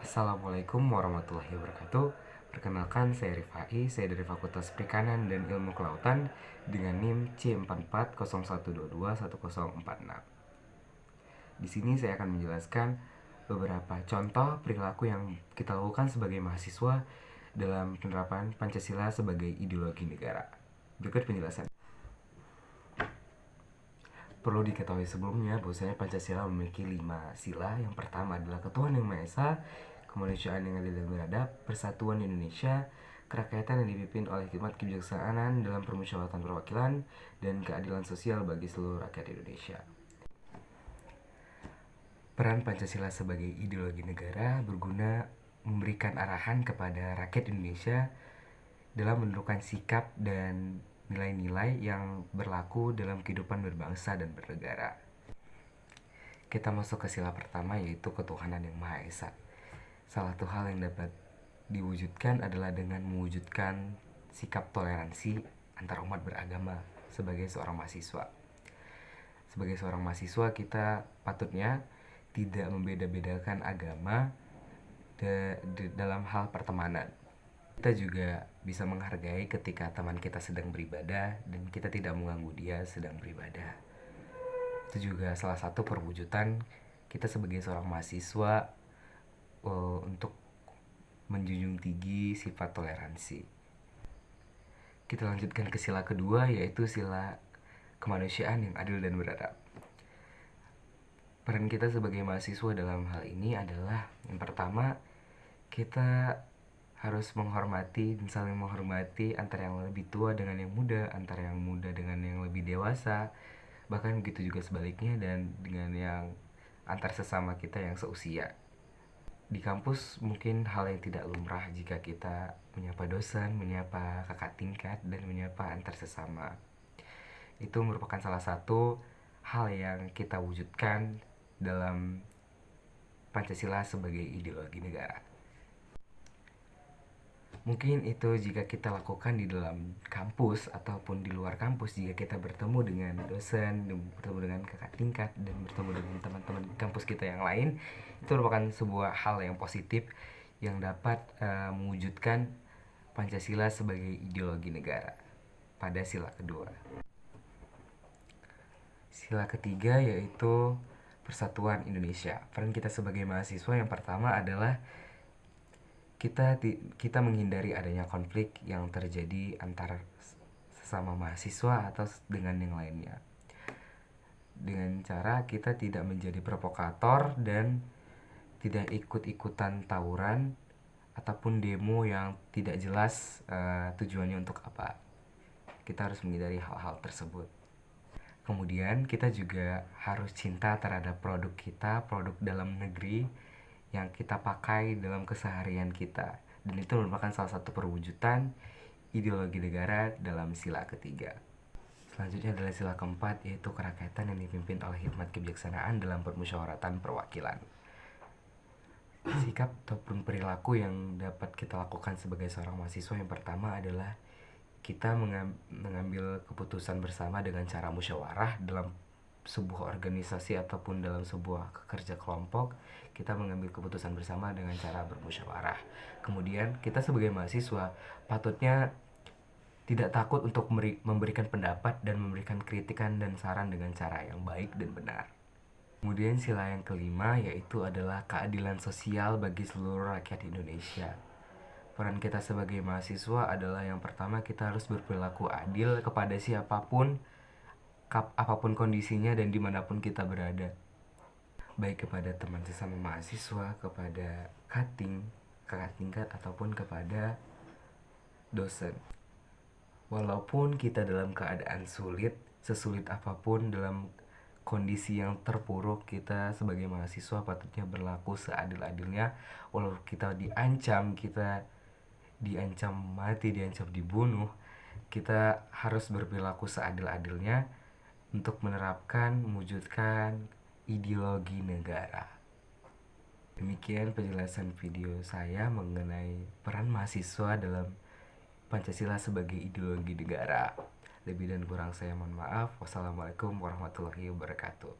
Assalamualaikum warahmatullahi wabarakatuh. Perkenalkan, saya Rifai, saya dari Fakultas Perikanan dan Ilmu Kelautan dengan NIM C4401221046. Di sini saya akan menjelaskan beberapa contoh perilaku yang kita lakukan sebagai mahasiswa dalam penerapan Pancasila sebagai ideologi negara. Berikut penjelasan. Perlu diketahui sebelumnya bahwasanya Pancasila memiliki 5 sila. Yang pertama adalah Ketuhanan Yang Maha Esa, kemanusiaan yang adil dan beradab, persatuan Indonesia, kerakyatan yang dipimpin oleh hikmat kebijaksanaan dalam permusyawaratan perwakilan, dan keadilan sosial bagi seluruh rakyat Indonesia. Peran Pancasila sebagai ideologi negara berguna memberikan arahan kepada rakyat Indonesia dalam menentukan sikap dan nilai-nilai yang berlaku dalam kehidupan berbangsa dan bernegara. Kita masuk ke sila pertama, yaitu Ketuhanan Yang Maha Esa. Salah satu hal yang dapat diwujudkan adalah dengan mewujudkan sikap toleransi antar umat beragama sebagai seorang mahasiswa. Sebagai seorang mahasiswa, kita patutnya tidak membeda-bedakan agama dalam hal pertemanan. Kita juga bisa menghargai ketika teman kita sedang beribadah dan kita tidak mengganggu dia sedang beribadah. Itu juga salah satu perwujudan kita sebagai seorang mahasiswa untuk menjunjung tinggi sifat toleransi. Kita lanjutkan ke sila kedua, yaitu sila kemanusiaan yang adil dan beradab. Peran kita sebagai mahasiswa dalam hal ini adalah, yang pertama, kita harus menghormati dan saling menghormati antara yang lebih tua dengan yang muda, antara yang muda dengan yang lebih dewasa, bahkan begitu juga sebaliknya, dan dengan yang antar sesama kita yang seusia. Di kampus mungkin hal yang tidak lumrah jika kita menyapa dosen, menyapa kakak tingkat, dan menyapa antar sesama. Itu merupakan salah satu hal yang kita wujudkan dalam Pancasila sebagai ideologi negara. Mungkin itu jika kita lakukan di dalam kampus ataupun di luar kampus, jika kita bertemu dengan dosen, bertemu dengan kakak tingkat, dan bertemu dengan teman-teman kampus kita yang lain, itu merupakan sebuah hal yang positif yang dapat mewujudkan Pancasila sebagai ideologi negara pada sila kedua. Sila ketiga yaitu persatuan Indonesia. Peran kita sebagai mahasiswa yang pertama adalah kita menghindari adanya konflik yang terjadi antara sesama mahasiswa atau dengan yang lainnya, dengan cara kita tidak menjadi provokator dan tidak ikut-ikutan tawuran ataupun demo yang tidak jelas tujuannya untuk apa. Kita harus menghindari hal-hal tersebut. Kemudian kita juga harus cinta terhadap produk kita, produk dalam negeri yang kita pakai dalam keseharian kita, dan itu merupakan salah satu perwujudan ideologi negara dalam sila ketiga. Selanjutnya adalah sila keempat, yaitu kerakyatan yang dipimpin oleh hikmat kebijaksanaan dalam permusyawaratan perwakilan. Sikap ataupun perilaku yang dapat kita lakukan sebagai seorang mahasiswa yang pertama adalah kita mengambil keputusan bersama dengan cara musyawarah dalam sebuah organisasi ataupun dalam sebuah kerja kelompok. Kita mengambil keputusan bersama dengan cara bermusyawarah. Kemudian kita sebagai mahasiswa patutnya tidak takut untuk memberikan pendapat dan memberikan kritikan dan saran dengan cara yang baik dan benar. Kemudian sila yang kelima yaitu adalah keadilan sosial bagi seluruh rakyat Indonesia. Peran kita sebagai mahasiswa adalah yang pertama, kita harus berperilaku adil kepada siapapun, apapun kondisinya dan dimanapun kita berada, baik kepada teman sesama mahasiswa, kepada kakak tingkat, ataupun kepada dosen. Walaupun kita dalam keadaan sulit, sesulit apapun, dalam kondisi yang terpuruk, kita sebagai mahasiswa patutnya berlaku seadil-adilnya. Walau kita diancam mati, diancam dibunuh, kita harus berperilaku seadil-adilnya untuk mewujudkan ideologi negara. Demikian penjelasan video saya mengenai peran mahasiswa dalam Pancasila sebagai ideologi negara. Lebih dan kurang saya mohon maaf. Wassalamualaikum warahmatullahi wabarakatuh.